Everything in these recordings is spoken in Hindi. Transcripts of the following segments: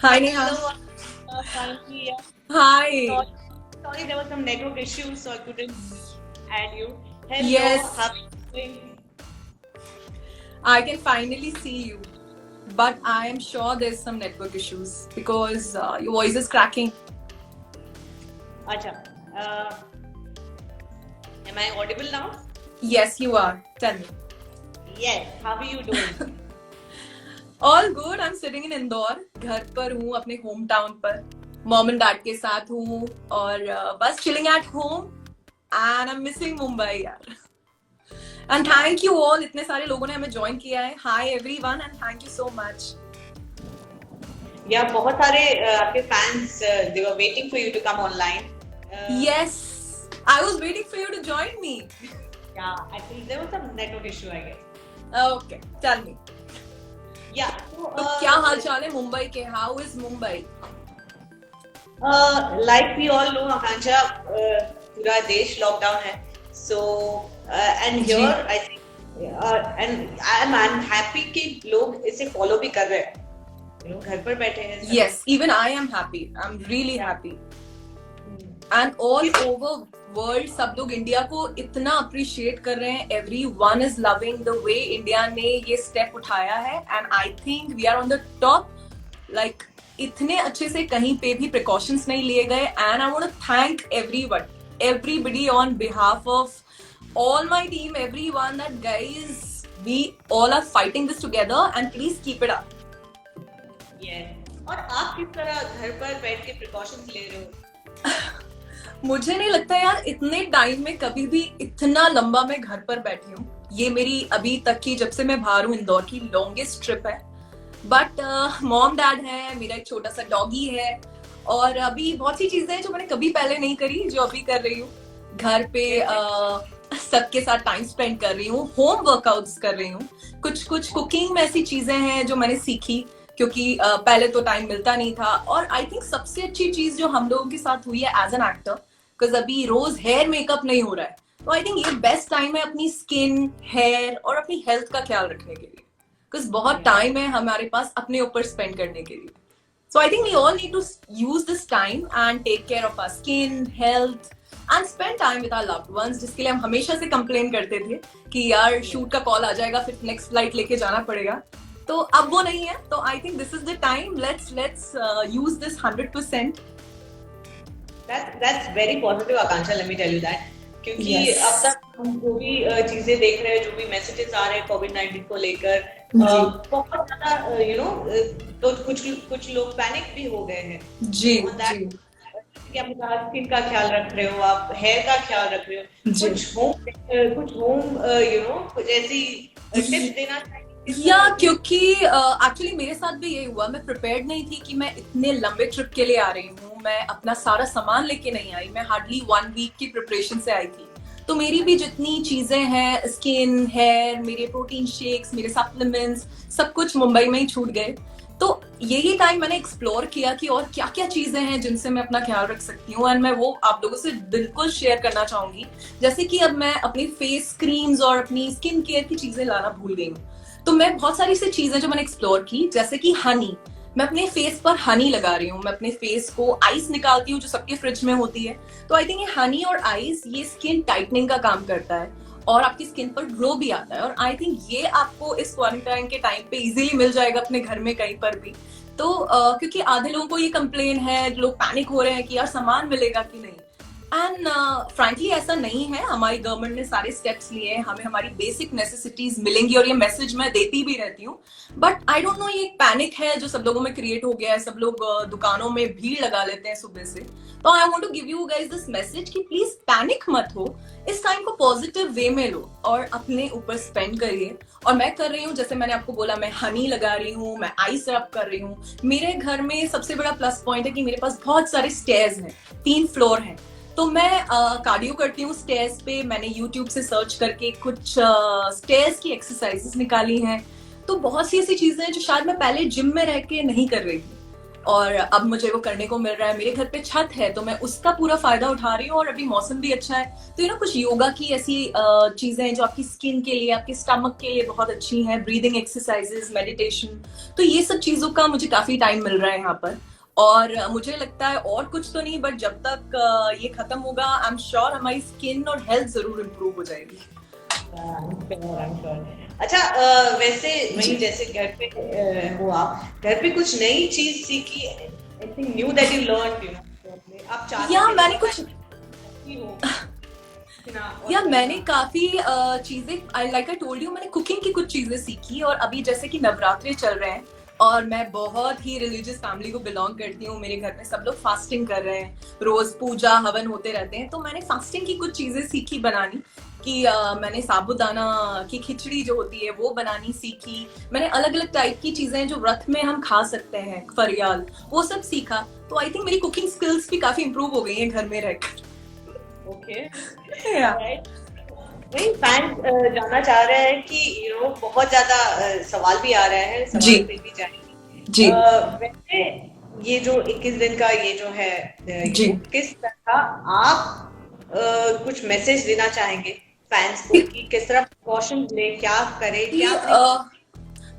Hi Neha. Hello, Frankie. Hi. Sorry, sorry, there was some network issue, so I couldn't add you. Hello, how Yes, are you doing? I can finally see you. But I am sure there's some network issues because your voice is cracking. Acha, uh, am I audible now? Yes, you are. Tell me. Yes, how are you doing? All good. I'm sitting in Indore. घर पर हूँ अपने होम टाउन पर. मॉम एंड डैड के साथ हूँ और बस chilling at home and I'm missing Mumbai यार. And thank you all. इतने सारे लोगों ने हमें join किया है. Hi everyone and thank you so much. या बहुत सारे आपके fans, they were waiting for you to come online. Yes, I was waiting for you to join me. Yeah, actually there was some network issue, I guess. Okay, tell me. Yeah, तो क्या हाल चाल है मुंबई के? How is Mumbai? like we all know, आकांक्षा, पूरा देश लॉकडाउन है. So and ji. here I think and I'm happy कि लोग इसे follow भी कर रहे हैं. You know, घर पर बैठे हैं सब. Yes, even I am happy. I'm really happy. And all over world सब लोग इंडिया को इतना अप्रिशिएट कर रहे हैं. Everyone is loving the way India ने ये स्टेप उठाया है and I think we are on the top. Like इतने अच्छे से कहीं पे भी precautions नहीं लिए गए and I want to thank everybody on behalf of all my team, everyone, that guys, we all are fighting this together and please keep it up. Yes. और आप किस तरह घर पर बैठ के precautions ले रहे हो? मुझे नहीं लगता यार इतने टाइम में कभी भी इतना लंबा मैं घर पर बैठी हूँ. ये मेरी अभी तक की, जब से मैं बाहर हूँ, इंदौर की लॉन्गेस्ट ट्रिप है. बट मॉम डैड है, मेरा एक छोटा सा डॉगी है और अभी बहुत सी चीजें हैं जो मैंने कभी पहले नहीं करी, जो अभी कर रही हूँ. घर पे सबके साथ टाइम स्पेंड कर रही हूँ, होम वर्कआउट्स कर रही हूँ. कुछ कुछ कुकिंग में ऐसी चीजें हैं जो मैंने सीखी क्योंकि पहले तो टाइम मिलता नहीं था. और आई थिंक सबसे अच्छी चीज जो हम लोगों के साथ हुई है एज एन एक्टर, बिकॉज अभी रोज हेयर मेकअप नहीं हो रहा है, तो आई थिंक ये बेस्ट टाइम है अपनी स्किन, हेयर और अपनी हेल्थ का ख्याल रखने के लिए, बिकॉज बहुत टाइम है हमारे पास अपने ऊपर स्पेंड करने के लिए. So I think we all need to use this time and take care of our skin, health and spend time with our loved ones, जिसके लिए हम हमेशा से कंप्लेन करते थे कि यार शूट का कॉल आ जाएगा फिर नेक्स्ट फ्लाइट लेके जाना पड़ेगा. तो अब वो नहीं है. तो I think this is the time. Let's use this 100%. That's very positive, Akansha. Let me tell you that. क्योंकि अब तक हम जो भी चीजें देख रहे हैं, जो भी मैसेजेस आ रहे हैं कोविड-19 को लेकर, बहुत ज्यादा तो कुछ लोग पैनिक भी हो गए हैं. जी जी. कि आप स्किन का ख्याल रख रहे हो, आप हेयर का ख्याल रख रहे हो, कुछ होम कुछ ऐसी टिप्स देना चाहिए. या क्योंकि एक्चुअली मेरे साथ भी ये हुआ. मैं प्रिपेयर्ड नहीं थी कि मैं इतने लंबे ट्रिप के लिए आ रही हूँ. मैं अपना सारा सामान लेके नहीं आई. मैं हार्डली 1 वीक की प्रिपरेशन से आई थी. तो मेरी भी जितनी चीजें हैं, स्किन, हेयर, मेरे प्रोटीन शेक्स, मेरे सप्लीमेंट्स, सब कुछ मुंबई में ही छूट गए. तो यही टाइम मैंने एक्सप्लोर किया कि और क्या क्या चीजें हैं जिनसे मैं अपना ख्याल रख सकती हूँ. एंड मैं वो आप लोगों से बिल्कुल शेयर करना चाहूंगी. जैसे कि अब मैं अपनी फेस क्रीम्स और अपनी स्किन केयर की चीजें लाना भूल गई हूँ. तो मैं बहुत सारी सी चीजें जो मैंने एक्सप्लोर की, जैसे कि हनी. मैं अपने फेस पर हनी लगा रही हूँ. मैं अपने फेस को आइस निकालती हूँ जो सबके फ्रिज में होती है. तो आई थिंक ये हनी और आइस ये स्किन टाइटनिंग का काम करता है और आपकी स्किन पर ग्लो भी आता है. और आई थिंक ये आपको इस क्वारंटाइन के टाइम पे इजीली मिल जाएगा अपने घर में कहीं पर भी. तो क्योंकि आधे लोगों को ये कंप्लेन है, लोग पैनिक हो रहे हैं कि यार सामान मिलेगा कि नहीं. एंड फ्रैंकली ऐसा नहीं है. हमारी गवर्नमेंट ने सारे स्टेप्स लिए हैं, हमें हमारी बेसिक नेसेसिटीज मिलेंगी और ये मैसेज मैं देती भी रहती हूँ. बट आई डोंट नो, ये पैनिक है जो सब लोगों में क्रिएट हो गया है. सब लोग दुकानों में भीड़ लगा लेते हैं सुबह से. तो I want to give you guys this message कि प्लीज पैनिक मत हो. इस टाइम को पॉजिटिव वे में लो और अपने ऊपर स्पेंड करिए. और मैं कर रही हूँ, जैसे मैंने आपको बोला, मैं हनी लगा रही हूँ, मैं आइस रब कर रही हूँ. मेरे घर में सबसे बड़ा प्लस पॉइंट है कि मेरे पास बहुत सारे स्टेयर्स हैं, 3 फ्लोर हैं. तो मैं कार्डियो करती हूँ स्टेयर्स पे. मैंने यूट्यूब से सर्च करके कुछ स्टेयर्स की एक्सरसाइजेस निकाली हैं. तो बहुत सी ऐसी चीजें हैं जो शायद मैं पहले जिम में रह के नहीं कर रही थी. और अब मुझे वो करने को मिल रहा है। मेरे घर पे छत है तो मैं उसका पूरा फायदा उठा रही हूँ, और अभी मौसम भी अच्छा है। तो कुछ योगा की ऐसी चीजें हैं जो आपकी स्किन के लिए, आपके स्टमक के लिए बहुत अच्छी हैं, ब्रीदिंग एक्सरसाइजेस, मेडिटेशन। तो ये सब चीजों का मुझे काफी टाइम मिल रहा है यहाँ पर। और मुझे लगता है और कुछ तो नहीं, बट जब तक ये खत्म होगा, आई एम श्योर हमारी स्किन और हेल्थ जरूर इम्प्रूव हो जाएगी। अच्छा, वैसे वही जैसे घर पे हो आप, घर पे कुछ नई चीज सीखी, anything knew that you learned, you know, आप चाहते या थे मैंने कुछ मैंने और काफी चीजें, लाइक आई टोल्ड यू, मैंने कुकिंग की कुछ चीजें सीखी। और अभी जैसे कि नवरात्रे चल रहे हैं और मैं बहुत ही रिलीजियस फैमिली को बिलोंग करती हूँ, मेरे घर में सब लोग फास्टिंग कर रहे हैं, रोज पूजा हवन होते रहते हैं। तो मैंने फास्टिंग की कुछ चीजें सीखी बनानी, कि मैंने साबूदाना की खिचड़ी जो होती है वो बनानी सीखी। मैंने अलग अलग टाइप की चीजें जो व्रत में हम खा सकते हैं, फरियाल, वो सब सीखा। तो आई थिंक मेरी कुकिंग स्किल्स भी काफी इम्प्रूव हो गई हैं घर में रहकर। ओके, वही फैंस जानना चाह रहे हैं कि यू नो बहुत ज्यादा सवाल भी आ रहा है, जी सवाल पे भी जाएंगे जी वैसे ये जो 21 दिन का ये जो है जी। किस तरह आप कुछ मैसेज देना चाहेंगे फैंस को कि किस तरह प्रिकॉशन ले, क्या करे, क्या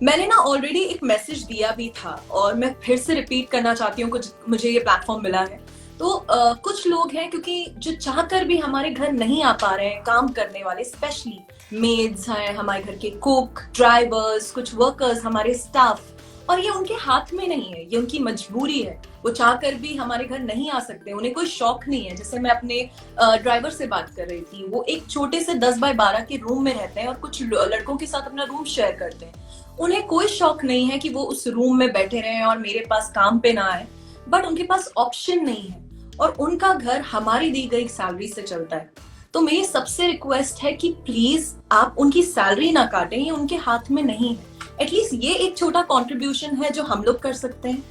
मैंने ना ऑलरेडी एक मैसेज दिया भी था, और मैं फिर से रिपीट करना चाहती हूँ, कुछ मुझे ये प्लेटफॉर्म मिला है। तो कुछ लोग हैं क्योंकि जो चाहकर भी हमारे घर नहीं आ पा रहे हैं काम करने वाले, स्पेशली मेड्स हैं, हमारे घर के कुक, ड्राइवर्स, कुछ वर्कर्स, हमारे स्टाफ, और ये उनके हाथ में नहीं है, ये उनकी मजबूरी है। वो चाहकर भी हमारे घर नहीं आ सकते, उन्हें कोई शौक नहीं है। जैसे मैं अपने ड्राइवर से बात कर रही थी, वो एक छोटे से 10x12 के रूम में रहते हैं और कुछ लड़कों के साथ अपना रूम शेयर करते हैं। उन्हें कोई शौक नहीं है कि वो उस रूम में बैठे रहें और मेरे पास काम पे ना आए, बट उनके पास ऑप्शन नहीं है, और उनका घर हमारी दी गई सैलरी से चलता है। तो मेरी सबसे रिक्वेस्ट है कि प्लीज आप उनकी सैलरी ना काटें, ये उनके हाथ में नहीं है। एटलीस्ट ये एक छोटा कंट्रीब्यूशन है जो हम लोग कर सकते हैं।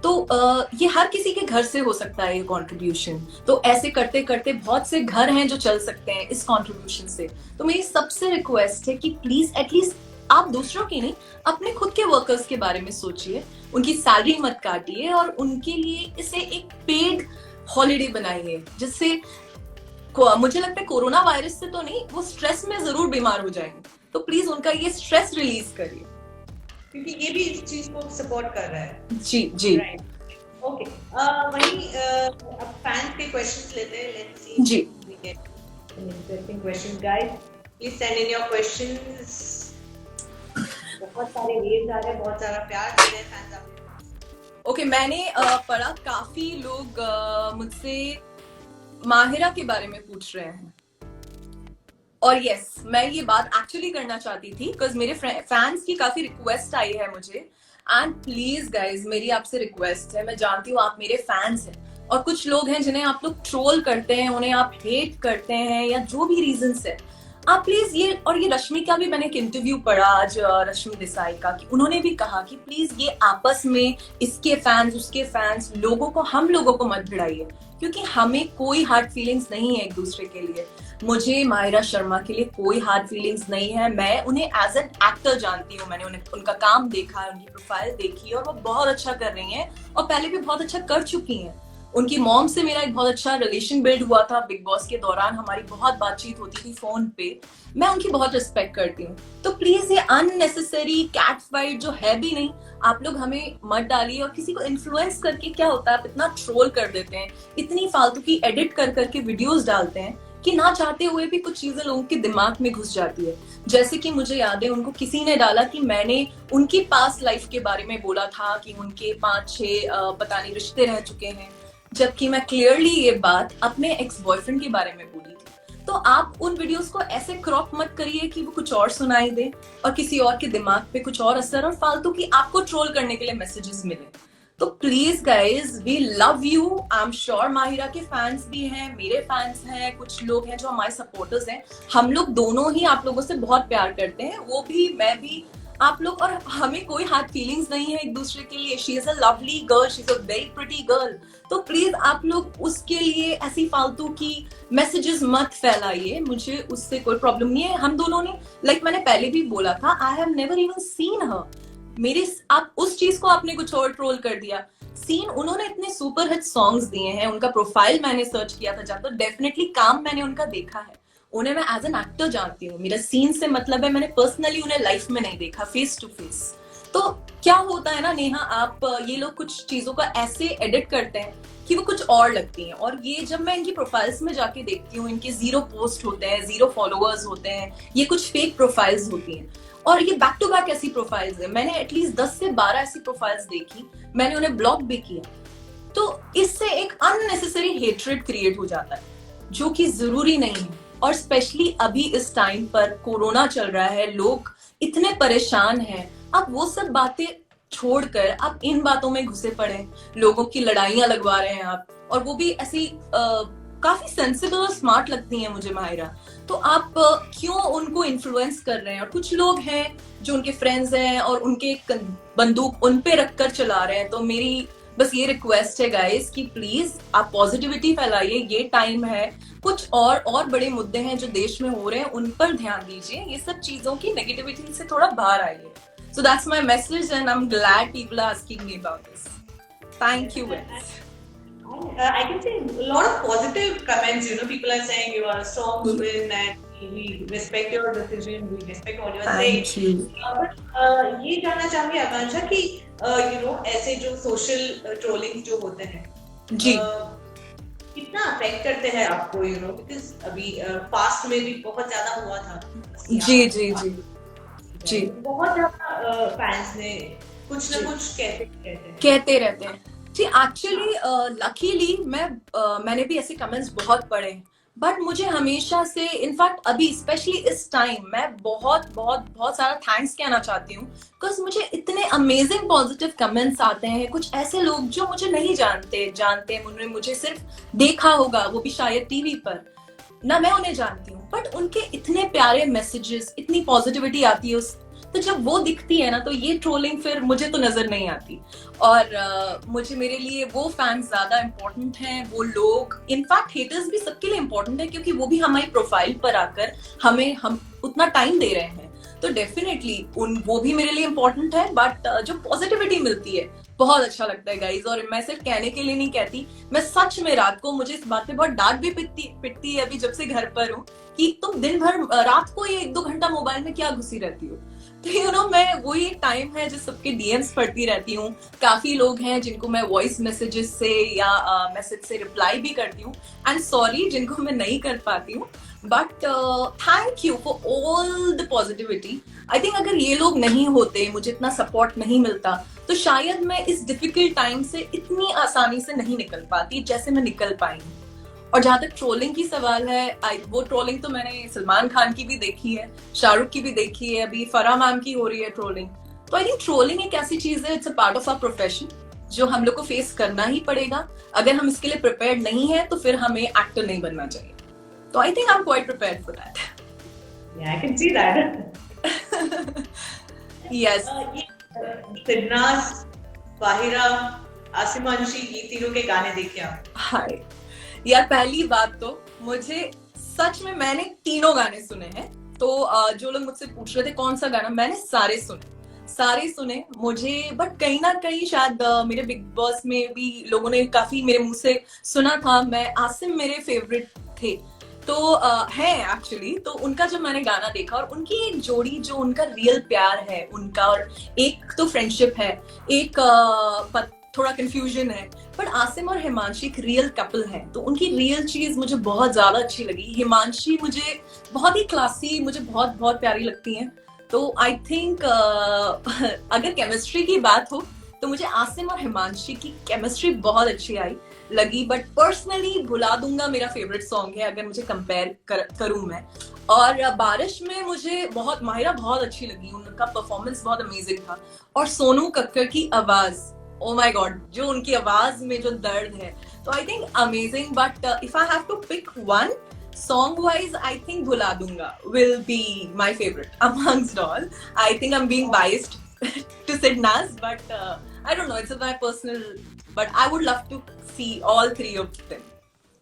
तो ये हर किसी के घर से हो सकता है ये कंट्रीब्यूशन। तो ऐसे करते करते बहुत से घर हैं जो चल सकते हैं इस कंट्रीब्यूशन से। तो मेरी सबसे रिक्वेस्ट है कि प्लीज एटलीस्ट आप दूसरों की नहीं, अपने खुद के वर्कर्स के बारे में सोचिए, उनकी सैलरी मत काटिए, और उनके लिए इसे एक पेड हॉलिडे बनाइए, जिससे मुझे लगता है कोरोना वायरस से तो नहीं, वो स्ट्रेस में जरूर बीमार हो जाएंगे। तो प्लीज उनका ये स्ट्रेस रिलीज करिए, क्योंकि ये भी इस चीज को सपोर्ट कर रहा है। जी जी। ओके, वही अब फैंस के क्वेश्चंस लेते हैं, लेट्स सी जी। We get interesting questions guys, please send in your questions. बहुत सारे रेट्स आ रहे हैं, बहुत सारा प्यार दे रहे हैं फैंस आपको। ओके, मैंने पढ़ा काफी लोग मुझसे माहिरा के बारे में पूछ रहे हैं, और यस, मैं ये बात एक्चुअली करना चाहती थी बिकॉज मेरे फैंस की काफी रिक्वेस्ट आई है मुझे। एंड प्लीज गाइज, मेरी आपसे रिक्वेस्ट है, मैं जानती हूँ आप मेरे फैंस हैं, और कुछ लोग हैं जिन्हें आप लोग ट्रोल करते हैं, उन्हें आप हेट करते हैं, या जो भी रीजंस है, आप प्लीज ये, और ये रश्मि का भी मैंने एक इंटरव्यू पढ़ा आज, रश्मि देसाई का, कि उन्होंने भी कहा कि प्लीज ये आपस में इसके फैंस उसके फैंस, लोगों को, हम लोगों को मत भिड़ाइए, क्योंकि हमें कोई हार्ड फीलिंग्स नहीं है एक दूसरे के लिए। मुझे माहिरा शर्मा के लिए कोई हार्ड फीलिंग्स नहीं है, मैं उन्हें एज एन एक्टर जानती हूँ, मैंने उन्हें, उनका काम देखा है, उनकी प्रोफाइल देखी है, और वो बहुत अच्छा कर रही हैं, और पहले भी बहुत अच्छा कर चुकी हैं। उनकी मॉम से मेरा एक बहुत अच्छा रिलेशन बिल्ड हुआ था बिग बॉस के दौरान, हमारी बहुत बातचीत होती थी फोन पे, मैं उनकी बहुत रिस्पेक्ट करती हूँ। तो प्लीज ये अननेसेसरी कैट फाइट जो है भी नहीं, आप लोग हमें मत डालिए। और किसी को इन्फ्लुएंस करके क्या होता है, आप इतना ट्रोल कर देते हैं, इतनी फालतू की एडिट कर करके वीडियोस डालते हैं कि ना चाहते हुए भी कुछ चीजें लोगों के दिमाग में घुस जाती है। जैसे कि मुझे याद है, उनको किसी ने डाला कि मैंने उनकी पास्ट लाइफ के बारे में बोला था कि उनके 5-6 पता नहीं रिश्ते रह चुके हैं, जबकि मैं क्लियरली ये बात अपने एक्स बॉयफ्रेंड के बारे में बोली थी। तो आप उन वीडियोस को ऐसे क्रॉप मत करिए कि वो कुछ और सुनाई दे और किसी और के दिमाग पे कुछ और असर, और फालतू की आपको ट्रोल करने के लिए मैसेजेस मिले। तो please guys, we love you. I am sure Mahira के फैंस भी हैं, मेरे फैंस हैं, कुछ लोग हैं जो हमारे सपोर्टर्स हैं, हम लोग दोनों ही आप लोगों से बहुत प्यार करते हैं, वो भी मैं भी, आप लोग, और हमें कोई हार्ड फीलिंग्स नहीं है एक दूसरे के लिए। She is a lovely girl, she is a very pretty girl. तो प्लीज आप लोग उसके लिए ऐसी फालतू की मैसेजेस मत फैलाइए, मुझे उससे कोई प्रॉब्लम नहीं है। हम दोनों ने, लाइक मैंने पहले भी बोला था, I have never even seen हर। मेरे, आप उस चीज को आपने कुछ और ट्रोल कर दिया। सीन उन्होंने इतने सुपर हिट सॉन्ग्स दिए हैं, उनका प्रोफाइल मैंने सर्च किया था जब, तो डेफिनेटली काम मैंने उनका देखा है, उन्हें मैं एज एन एक्टर जानती हूँ, मेरा सीन से मतलब है, मैंने पर्सनली उन्हें लाइफ में नहीं देखा फेस टू फेस। तो क्या होता है ना नेहा, आप ये लोग कुछ चीजों का ऐसे एडिट करते हैं कि वो कुछ और लगती हैं, और ये जब मैं इनकी प्रोफाइल्स में जाके देखती हूँ, इनके 0 पोस्ट होते हैं, 0 फॉलोअर्स होते हैं, ये कुछ फेक प्रोफाइल्स होती हैं, और ये बैक टू बैक ऐसी प्रोफाइल्स है, मैंने एटलीस्ट 10 से 12 ऐसी प्रोफाइल्स देखी, मैंने उन्हें ब्लॉक भी किया। तो इससे एक अननेसेसरी हेट्रेड क्रिएट हो जाता है जो कि जरूरी नहीं है, और स्पेशली अभी इस टाइम पर कोरोना चल रहा है, लोग इतने परेशान हैं, आप वो सब बातें छोड़कर आप इन बातों में घुसे पड़े, लोगों की लड़ाइयां लगवा रहे हैं आप, और वो भी ऐसी काफी सेंसिबल और स्मार्ट लगती हैं मुझे माहिरा। तो आप क्यों उनको इन्फ्लुएंस कर रहे हैं? और कुछ लोग हैं जो उनके फ्रेंड्स हैं और उनके बंदूक उन पे रखकर चला रहे हैं। तो मेरी बस ये रिक्वेस्ट है गाइस कि प्लीज आप पॉजिटिविटी फैलाइए, ये टाइम है, कुछ और बड़े मुद्दे हैं जो देश में हो रहे हैं, उन पर ध्यान दीजिए, ये सब चीजों की नेगेटिविटी से थोड़ा बाहर आइए। So that's my message, and I'm glad people are asking me about this. Thank you, guys. I can say a lot of positive comments. People are saying you are a strong woman and we respect your decision, we respect what you are saying. Thank you. But ये जानना चाहूंगी आकांक्षा कि ऐसे जो सोशल ट्रोलिंग जो होते हैं जी कितना अफेक्ट करते हैं आपको? बिकॉज अभी पास्ट में भी बहुत ज्यादा हुआ था। जी जी जी जी बहुत ज्यादा फैंस ने कुछ ना कुछ कहते रहते हैं जी। एक्चुअली लकीली मैंने भी ऐसे कमेंट्स बहुत पढ़े, बट मुझे हमेशा से, इनफैक्ट अभी स्पेशली इस टाइम, मैं बहुत बहुत बहुत सारा थैंक्स कहना चाहती हूँ, बिकॉज मुझे इतने अमेजिंग पॉजिटिव कमेंट्स आते हैं। कुछ ऐसे लोग जो मुझे नहीं जानते उन्होंने मुझे सिर्फ देखा होगा, वो भी शायद टीवी पर, ना मैं उन्हें जानती हूँ, बट उनके इतने प्यारे मैसेजेस, इतनी पॉजिटिविटी आती है तो जब वो दिखती है ना, तो ये ट्रोलिंग फिर मुझे तो नजर नहीं आती। और मेरे लिए वो फैंस ज्यादा इम्पोर्टेंट हैं, वो लोग, इनफैक्ट हेटर्स भी सबके लिए इम्पोर्टेंट है, क्योंकि वो भी हमारी प्रोफाइल पर आकर हम उतना टाइम दे रहे हैं, तो डेफिनेटली वो भी मेरे लिए इम्पोर्टेंट है। बट जो पॉजिटिविटी मिलती है बहुत अच्छा लगता है गाइज, और मैं सिर्फ कहने के लिए नहीं कहती, मैं सच में रात को, मुझे इस बात पे बहुत डांट भी पिटती है अभी जब से घर पर हूँ, कि तुम दिन भर रात को ये 1-2 घंटा मोबाइल में क्या घुसी रहती हो। तो मैं वही एक टाइम है जो सबके डीएम्स पढ़ती रहती हूँ, काफी लोग हैं जिनको मैं वॉइस मैसेजेस से या मैसेज से रिप्लाई भी करती हूँ, एंड सॉरी जिनको मैं नहीं कर पाती हूँ, but thank you for all the positivity. I think अगर ये लोग नहीं होते, मुझे इतना सपोर्ट नहीं मिलता, तो शायद मैं इस डिफिकल्ट टाइम से इतनी आसानी से नहीं निकल पाती जैसे मैं निकल पाई हूँ। और जहां तक ट्रोलिंग की सवाल है, वो ट्रोलिंग तो मैंने सलमान खान की भी देखी है, शाहरुख की भी देखी है, अभी फराह मैम की हो रही है ट्रोलिंग। तो आई थिंक ट्रोलिंग एक ऐसी चीज है, it's a part of our profession, जो हम लोग को फेस करना ही पड़ेगा। अगर हम इसके लिए प्रिपेयर्ड नहीं है तो फिर हमें एक्टर नहीं बनना चाहिए। तो I think I am quite prepared for that. Yeah, I can see that. Yes. Sidnaaz, Bahira, Asimanshi, ये तीनों के गाने देखे आप? हाय यार, पहली बात तो मुझे सच में, मैंने तीनों गाने सुने हैं। तो जो लोग मुझसे पूछ रहे थे कौन सा गाना, मैंने सारे सुने मुझे, बट कहीं ना कहीं शायद मेरे बिग बॉस में भी लोगों ने काफी मेरे मुंह से सुना था, मैं आसिम मेरे फेवरेट थे, तो है एक्चुअली। तो उनका जब मैंने गाना देखा, और उनकी एक जोड़ी, जो उनका रियल प्यार है उनका, और एक तो फ्रेंडशिप है, एक थोड़ा कंफ्यूजन है, बट आसिम और हिमांशी एक रियल कपल है, तो उनकी रियल चीज मुझे बहुत ज्यादा अच्छी लगी। हिमांशी मुझे बहुत ही क्लासी, मुझे बहुत बहुत प्यारी लगती हैं। तो आई थिंक अगर केमिस्ट्री की बात हो तो मुझे आसिम और हिमांशी की केमिस्ट्री बहुत अच्छी लगी, बट पर्सनली भुला दूंगा मेरा फेवरेट सॉन्ग है, अगर मुझे कंपेयर करूं मैं। और बारिश में मुझे माहिरा बहुत अच्छी लगी, उनका परफॉर्मेंस बहुत अमेजिंग था, और सोनू कक्कर की आवाज, ओ माय गॉड, जो उनकी आवाज में जो दर्द है, तो I think amazing. But if I have to pick one song wise, I think Bhula Dunga will be my favorite amongst all. I think I'm being biased to Sidnaz, but I don't know, it's my personal, but I would love to see all three of them.